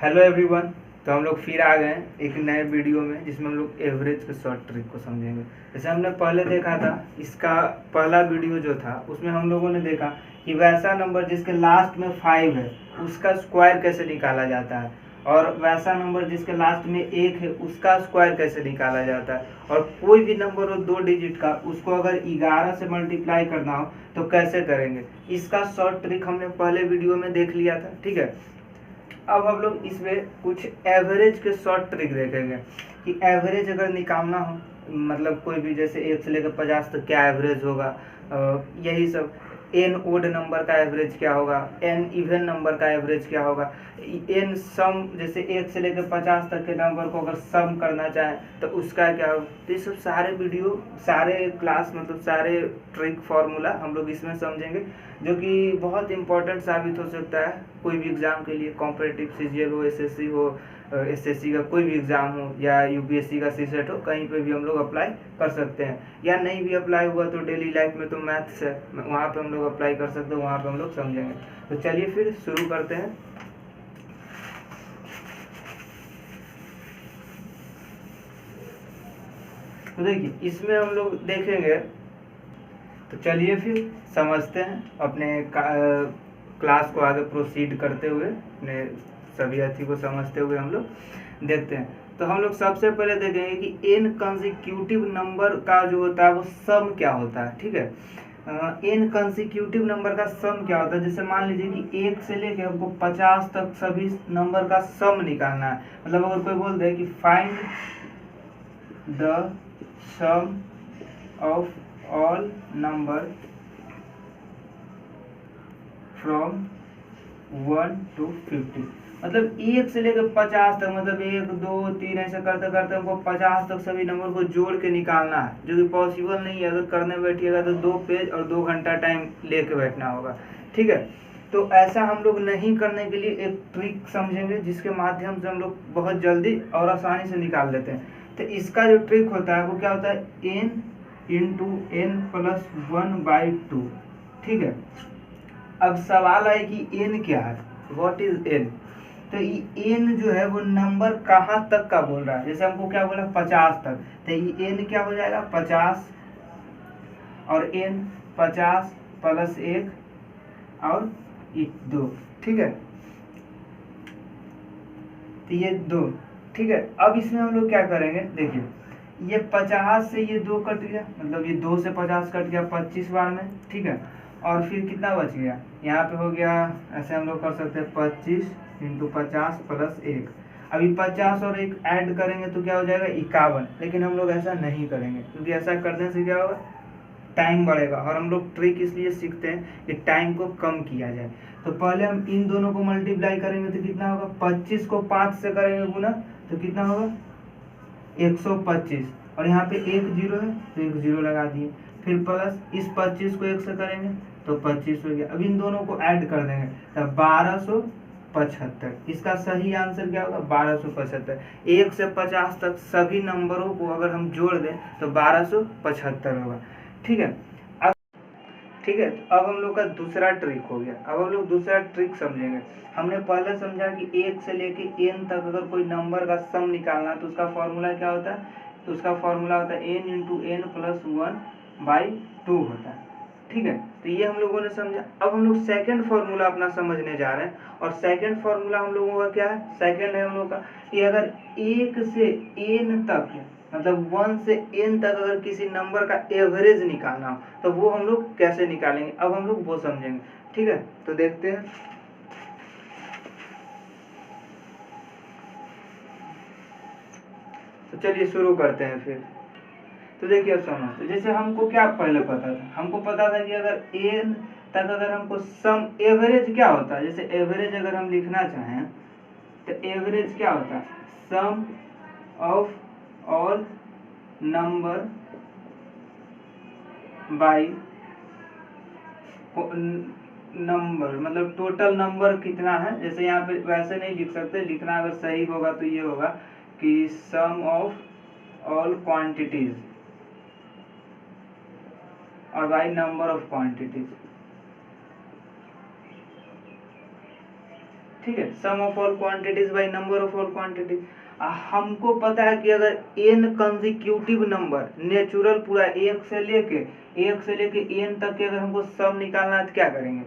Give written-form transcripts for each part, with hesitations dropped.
Hello everyone. तो हम लोग फिर आ गए हैं एक नए वीडियो में जिसमें हम लोग एवरेज के शॉर्ट ट्रिक को समझेंगे। जैसे हमने पहले देखा था, इसका पहला वीडियो जो था उसमें हम लोगों ने देखा कि वैसा नंबर जिसके लास्ट में 5 है उसका स्क्वायर कैसे निकाला जाता है, और वैसा नंबर जिसके लास्ट में 1 है उसका स्क्वायर कैसे निकाला जाता है, और कोई भी नंबर हो 2 डिजिट का उसको अगर 11 से मल्टीप्लाई करना हो तो कैसे करेंगे। इसका शॉर्ट ट्रिक हमने पहले वीडियो में देख लिया था, ठीक है। अब हम लोग इसमें कुछ एवरेज के शॉर्ट ट्रिक देखेंगे कि एवरेज अगर निकालना हो, मतलब कोई भी जैसे 1 से लेकर 50 तक क्या एवरेज होगा, यही सब। एन ओड नंबर का एवरेज क्या होगा, एन इवन नंबर का एवरेज क्या होगा, एन सम, जैसे 1 से लेकर 50 तक के नंबर को अगर सम करना चाहें तो उसका क्या होगा। तो ये सब सारे वीडियो, सारे क्लास, मतलब सारे ट्रिक फार्मूला हम लोग इसमें समझेंगे, जो कि बहुत इंपॉर्टेंट साबित हो सकता है कोई भी एग्ज़ाम के लिए। कॉम्पिटिटिव सीजीएल हो, एसएससी हो, एसएससी का कोई भी एग्ज़ाम हो, या यूपीएससी का सीसेट हो, कहीं पे भी हम लोग अप्लाई कर सकते हैं। या नहीं भी अप्लाई हुआ तो डेली लाइफ में तो मैथ्स है, वहाँ पे हम लोग अप्लाई कर सकते हैं, वहाँ पे हम लोग समझेंगे। तो चलिए फिर शुरू करते हैं। तो देखिए इसमें हम लोग देखेंगे, तो चलिए फिर समझते हैं अपने क्लास को आगे प्रोसीड करते हुए, अपने सभी अर्थी को समझते हुए हम लोग देखते हैं। तो हम लोग सबसे पहले देखेंगे कि एन कंसेक्यूटिव नंबर का जो होता है वो सम क्या होता है, ठीक है। एन कंसेक्यूटिव नंबर का सम क्या होता है। जैसे मान लीजिए कि 1 से लेकर हमको 50 तक सभी नंबर का सम निकालना है। मतलब अगर कोई बोल दे कि find the sum of all number from 1 to 50, मतलब 1 से लेकर 50 तक, मतलब 1 2 3 ऐसे करते करते हमको 50 तक सभी नंबर को जोड़ के निकालना है, जो कि पॉसिबल नहीं है। अगर करने बैठिएगा तो 2 पेज और 2 घंटा टाइम लेके बैठना होगा, ठीक है। तो ऐसा हम लोग नहीं करने के लिए एक ट्रिक समझेंगे जिसके माध्यम से हम लोग बहुत जल्दी और आसानी से निकाल लेते हैं। तो इसका जो ट्रिक होता है वो क्या होता है, n इंटू एन प्लस 1/2, ठीक है। अब सवाल है कि n क्या है, व्हाट इज n। तो ये n जो है वो नंबर कहाँ तक का बोल रहा है। जैसे हमको क्या बोला 50 तक, तो ये n क्या हो जाएगा 50, और n 50 प्लस 1 और 2, ठीक है। तो ये 2, ठीक है। अब इसमें हम लोग क्या करेंगे, देखिए ये 50 से ये 2 कट गया, मतलब ये 2 से 50 कट गया 25 बार में, ठीक है। और फिर कितना बच गया, यहाँ पे हो गया, ऐसे हम लोग कर सकते हैं 25 इंटू 50 प्लस 1। अभी 50 और 1 ऐड करेंगे तो क्या हो जाएगा 51, लेकिन हम लोग ऐसा नहीं करेंगे क्योंकि ऐसा करने से क्या होगा, टाइम बढ़ेगा। और हम लोग ट्रिक इसलिए सीखते हैं कि टाइम को कम किया जाए। तो पहले हम इन दोनों को मल्टीप्लाई करेंगे तो कितना होगा, 25 को 5 से करेंगे गुना तो कितना होगा 125, और यहाँ पे 1 जीरो है तो 1 जीरो लगा दिए। फिर प्लस इस 25 को 1 से करेंगे तो 25 हो गया। अब इन दोनों को ऐड कर देंगे तो 1275। इसका सही आंसर क्या होगा 1275। 1 से 50 तक सभी नंबरों को अगर हम जोड़ दें तो 1275 होगा, ठीक है। अब ठीक है, तो अब हम लोग का दूसरा ट्रिक हो गया। अब हम लोग दूसरा ट्रिक समझेंगे। हमने पहले समझा कि 1 से लेके n तक अगर कोई नंबर का सम निकालना तो उसका फॉर्मूला क्या होता है, तो उसका फॉर्मूला होता है n इंटू एन प्लस 1/2 होता है, ठीक है। तो ये हम लोगों ने समझा। अब हम लोग सेकंड फार्मूला अपना समझने जा रहे हैं, और सेकंड फार्मूला हम लोगों का क्या है, सेकंड है हम लोग का कि अगर 1 से n तक, मतलब 1 से n तक अगर किसी नंबर का एवरेज निकालना हो तो वो हम लोग कैसे निकालेंगे, अब हम लोग वो समझेंगे, ठीक है। तो देखते हैं। तो चलिए शुरू करते हैं फिर। तो देखिए अब समझते, जैसे हमको क्या पहले पता था, हमको पता था कि अगर n तक अगर हमको सम एवरेज क्या होता है, जैसे एवरेज अगर हम लिखना चाहें तो एवरेज क्या होता है, sum of all number by number, मतलब टोटल नंबर कितना है। जैसे यहाँ पे वैसे नहीं लिख सकते, लिखना अगर सही होगा तो ये होगा कि सम ऑफ ऑल क्वांटिटीज और बाई नंबर ऑफ क्वांटिटीज। ठीक है, sum of all quantities by number of all quantities. हमको पता है कि अगर n कंसेक्यूटिव नंबर नेचुरल पूरा एक से लेके n तक के अगर हमको सम निकालना है तो क्या करेंगे,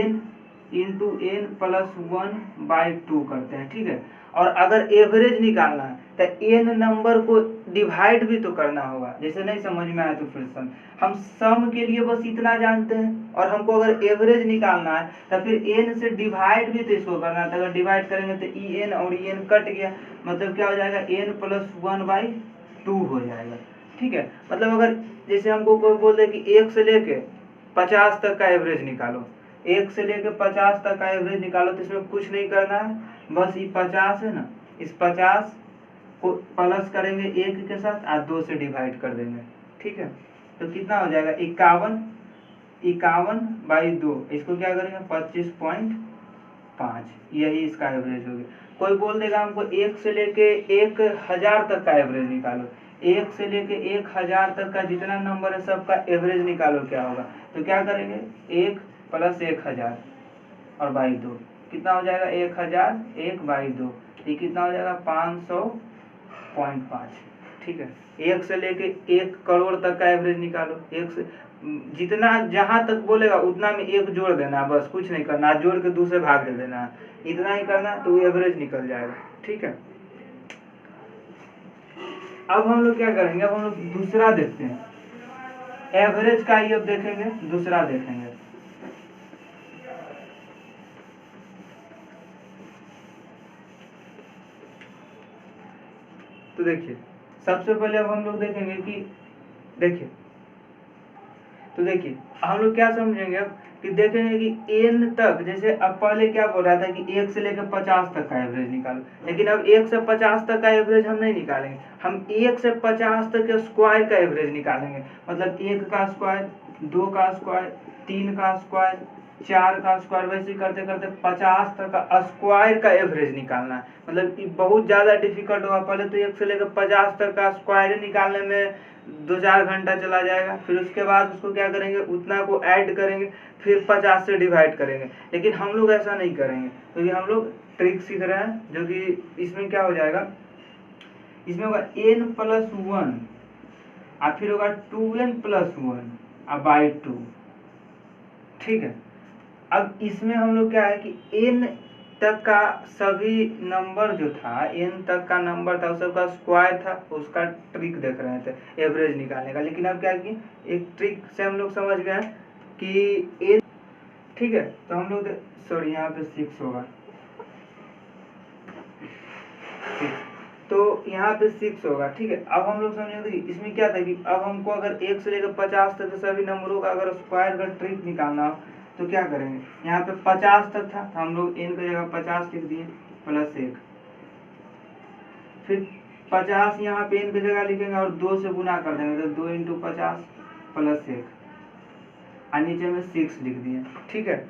n इंटू n प्लस 1/2 करते हैं, ठीक है। और अगर एवरेज निकालना है तो n नंबर को डिवाइड भी तो करना होगा। जैसे नहीं समझ में आया तो फिर हम सम के लिए बस इतना जानते हैं, और हमको अगर एवरेज निकालना है तो फिर n से डिवाइड भी तो इसको करना है। तो अगर डिवाइड करेंगे तो en और en कट गया, मतलब क्या हो जाएगा, n प्लस 1/2 हो जाएगा, ठीक है। मतलब अगर जैसे हमको कोई बोल दे कि 1 से लेके 50 तक का एवरेज निकालो, 1 से लेके 50 तक का एवरेज निकालो, तो इसमें कुछ नहीं करना है, बस ये 50 है ना, इस 50 को प्लस करेंगे 1 के साथ और 2 से डिवाइड कर देंगे, ठीक है। तो कितना हो जाएगा, 51/2, इसको क्या करेंगे 25.5, यही इसका एवरेज हो गया। कोई बोल देगा हमको 1 से लेके 1000 तक का एवरेज निकालो, 1 से लेके 1000 तक का जितना नंबर है सबका एवरेज निकालो, क्या होगा, तो क्या करेंगे 1 प्लस 1000 और बाई 2, कितना हो जाएगा 1000 1/2, ये कितना हो जाएगा 500.5, ठीक है। 1 से लेके 1 करोड़ तक का एवरेज निकालो, 1 से जितना जहां तक बोलेगा उतना में 1 जोड़ देना, बस कुछ नहीं करना, जोड़ के 2 से भाग दे देना, इतना ही करना तो एवरेज निकल जाएगा, ठीक है। अब हम लोग क्या करेंगे, अब हम लोग दूसरा देखते हैं, एवरेज का ही अब देखेंगे, दूसरा देखेंगे। तो देखिए सबसे पहले अब हम लोग देखेंगे कि देखिए, तो देखिए हम लोग क्या समझेंगे अब कि देखेंगे कि n तक, जैसे अब पहले क्या बोल रहा था कि 1 से लेकर 50 तक का एवरेज निकालो, लेकिन अब 1 से 50 तक का एवरेज हम नहीं निकालेंगे, हम 1 से 50 तक के स्क्वायर का एवरेज निकालेंगे। मतलब 1 का स्क्वायर, 2 का स्क्वायर, 3 का स्क्वायर, 4 का स्क्वायर, वैसे करते करते 50 तक का स्क्वायर का एवरेज निकालना है। मतलब बहुत ज़्यादा डिफिकल्ट होगा, पहले तो 1 से लेकर 50 तक का स्क्वायर निकालने में 2-4 घंटा चला जाएगा, फिर उसके बाद उसको क्या करेंगे, उतना को ऐड करेंगे, फिर 50 से डिवाइड करेंगे। लेकिन हम लोग ऐसा नहीं करेंगे, क्योंकि हम लोग ट्रिक सीख रहे हैं, जो कि इसमें क्या हो जाएगा, इसमें होगा n प्लस 1 और फिर होगा 2n प्लस 1 और बाई 2, ठीक है। अब इसमें हम लोग क्या है कि n तक का सभी नंबर जो था, n तक का नंबर था, उस सबका स्क्वायर था, उसका ट्रिक देख रहे थे एवरेज निकालने का। लेकिन अब क्या कि एक ट्रिक से हम लोग समझ गए कि n, ठीक है। तो हम लोग सॉरी यहाँ पे 6 होगा, तो यहाँ पे 6 होगा, ठीक है। अब हम लोग समझेंगे कि इसमें क्या था कि अब हमको अगर 1 से लेकर 50 तक के सभी नंबरों का अगर स्क्वायर का ट्रिक निकालना हो तो क्या करेंगे, यहाँ पे 50 तक था तो हम लोग n की जगह 50 लिख दिए प्लस 1, फिर 50 यहाँ पे n की जगह लिखेंगे और 2 से गुना कर देंगे, तो 2 इंटू 50 प्लस 1 और नीचे में 6 लिख दिए, ठीक है।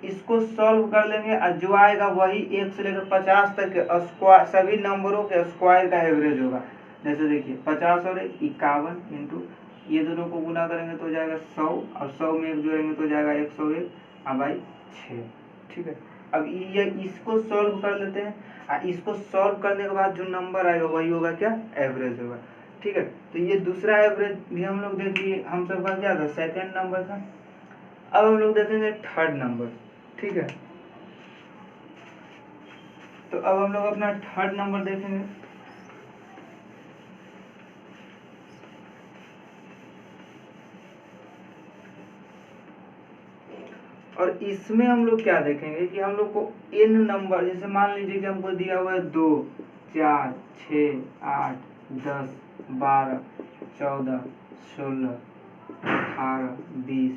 इसको सॉल्व कर लेंगे और जो आएगा वही 1 से लेकर 50 तक के स्क्वायर सभी नंबरों के स्क्वायर का एवरेज होगा। जैसे देखिए 50 और 51 इंटू ये दोनों को गुना करेंगे तो हो जाएगा 100 और 100 में 1 जोड़ेंगे तो हो जाएगा 101 और बाई 6, ठीक है। अब ये इसको सॉल्व कर लेते हैं और इसको सॉल्व करने के बाद जो नंबर आएगा वही होगा क्या, एवरेज होगा, ठीक है। तो ये दूसरा एवरेज भी हम लोग देखिए, हम सबका क्या था, सेकेंड नंबर था। अब हम लोग देखेंगे थर्ड नंबर, ठीक है। तो अब हम लोग अपना थर्ड नंबर देखेंगे। और इसमें हम लोग क्या देखेंगे कि हम लोग को n नंबर, जैसे मान लीजिए कि हमको दिया हुआ है 2 4 6 8 10 12 14 16 18 20,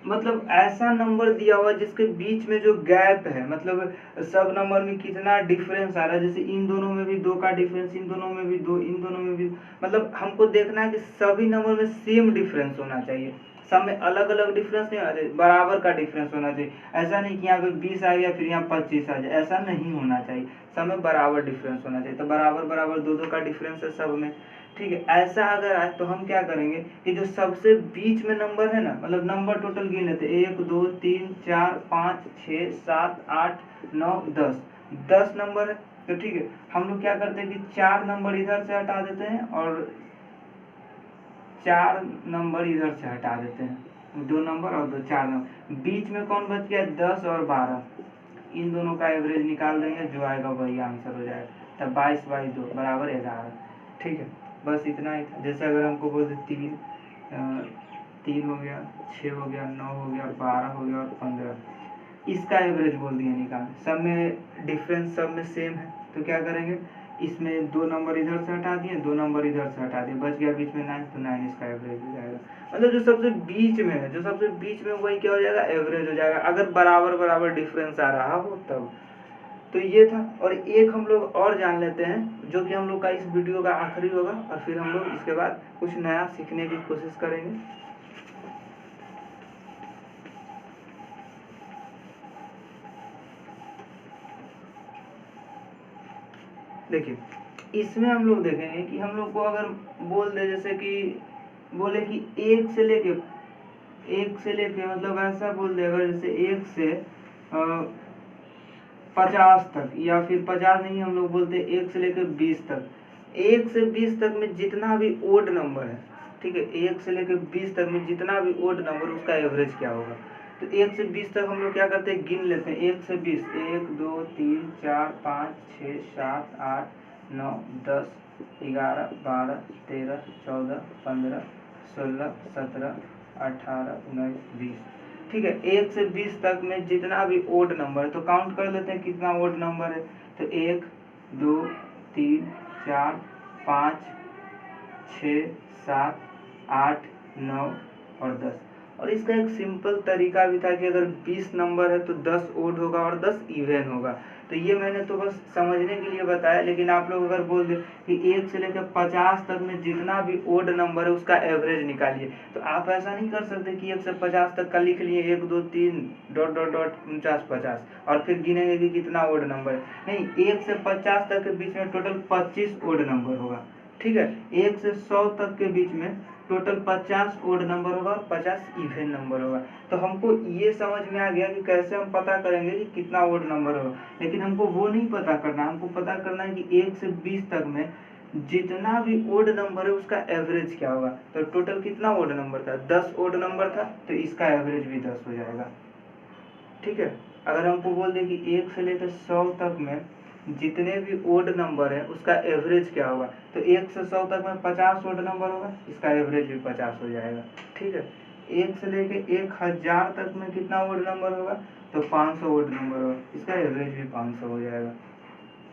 मतलब ऐसा नंबर दिया हुआ है जिसके बीच में जो गैप है, मतलब सब नंबर में कितना डिफरेंस आ रहा है, जैसे इन दोनों में भी 2 का डिफरेंस, इन दोनों में भी 2, इन दोनों में भी, मतलब हमको देखना है कि सभी नंबर में सेम डिफरेंस होना चाहिए। सब में अलग अलग डिफरेंस नहीं होना चाहिए, बराबर का डिफरेंस होना चाहिए। ऐसा नहीं कि यहाँ पे 20 आ गया फिर यहाँ 25 आ जाए, ऐसा नहीं होना चाहिए, सब में बराबर डिफरेंस होना चाहिए। तो बराबर बराबर दो दो का डिफरेंस है सब में, ठीक है। ऐसा अगर आए तो हम क्या करेंगे कि जो सबसे बीच में नंबर है ना, मतलब नंबर टोटल गिन लेते, 1 2 3 4 5 6 7 8 9 10, 10 नंबर है। तो ठीक है, हम लोग क्या करते हैं कि 4 नंबर इधर से हटा देते हैं और 4 नंबर इधर से हटा देते हैं, 2 नंबर और 4 नंबर, बीच में कौन बच गया, 10 और 12, इन दोनों का एवरेज निकाल देंगे, जो आएगा वही आंसर हो जाएगा। तब 22/2 बराबर 11, ठीक है। बस इतना ही था। जैसे अगर हमको बोलते 3 हो गया, 6 हो गया, 9 हो गया, 12 हो गया और 15, इसका एवरेज बोल दिया निकाल, सब में डिफरेंस सब में सेम है, तो क्या करेंगे, इसमें 2 नंबर इधर से हटा दिए, 2 नंबर इधर से हटा दिए, बच गया बीच में 9, तो 9 इसका एवरेज हो जाएगा। मतलब जो सबसे बीच में है, जो सबसे बीच में वही क्या हो जाएगा, एवरेज हो जाएगा, अगर बराबर बराबर डिफरेंस आ रहा हो तब। तो ये था। और एक हम लोग और जान लेते हैं जो कि हम लोग का इस वीडियो का आखिरी होगा, और फिर हम लोग इसके बाद कुछ नया सीखने की कोशिश करेंगे। देखिए, इसमें हम लोग देखेंगे कि हम लोग को अगर बोल दे, जैसे कि बोले कि 1 से लेके मतलब ऐसा बोल दे, अगर जैसे 1 से 50 तक, या फिर 50 नहीं, हम लोग बोलते हैं 1 से लेकर 20 तक, 1 से 20 तक में जितना भी ओड नंबर है, ठीक है, 1 से लेकर 20 तक में जितना भी ओड नंबर, उसका एवरेज क्या होगा। तो 1 से 20 तक हम लोग क्या करते हैं, गिन लेते हैं, 1 से 20, 1 2 3 4 5 6 7 8 9 10 11 12 13 14 15 16 17 18 19 20, ठीक है। 1 से 20 तक में जितना भी ओड नंबर है, तो काउंट कर लेते हैं कितना ओड नंबर है। तो 1 2 3 4 5 6 7 8 9 और 10। और इसका एक सिंपल तरीका भी था कि अगर 20 नंबर है तो 10 ओड होगा और 10 इवन होगा। तो ये मैंने तो बस समझने के लिए बताया, लेकिन आप लोग अगर बोल दे कि 1 से लेकर 50 तक में जितना भी ओड नंबर है उसका एवरेज निकालिए, तो आप ऐसा नहीं कर सकते कि 1 से 50 तक का लिख लिए 1 2 3 डॉट डॉट डॉट 49 50 और फिर गिनेंगे कि कितना ओड नंबर है। नहीं, 1 से 50 तक के बीच में टोटल 25 ओड नंबर होगा, ठीक है। 1 से 100 तक के बीच में टोटल 50 ओड नंबर होगा और 50 इवन नंबर होगा। तो हमको ये समझ में आ गया कि कैसे हम पता करेंगे कि कितना ओड नंबर होगा, लेकिन हमको वो नहीं पता करना, हमको पता करना है कि 1 से 20 तक में जितना भी ओड नंबर है उसका एवरेज क्या होगा। तो टोटल कितना ओड नंबर था, 10 ओड नंबर था, तो इसका एवरेज भी 10 हो जाएगा, ठीक है। अगर हमको बोल दे कि 1 से लेकर 100 तक में जितने भी ओड नंबर है उसका एवरेज क्या होगा, तो 1 से 100 तक में 50 ओड नंबर होगा, इसका एवरेज भी 50 हो जाएगा, ठीक है। 1 से लेके 1000 तक में कितना ओड नंबर होगा, तो 500 ओड नंबर होगा, इसका एवरेज भी 500 हो जाएगा।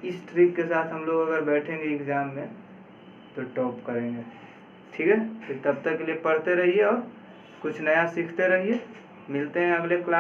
इस ट्रिक के साथ हम लोग अगर बैठेंगे एग्जाम में तो टॉप करेंगे, ठीक है। फिर तब तक के लिए पढ़ते रहिए और कुछ नया सीखते रहिए। मिलते हैं अगले क्लास।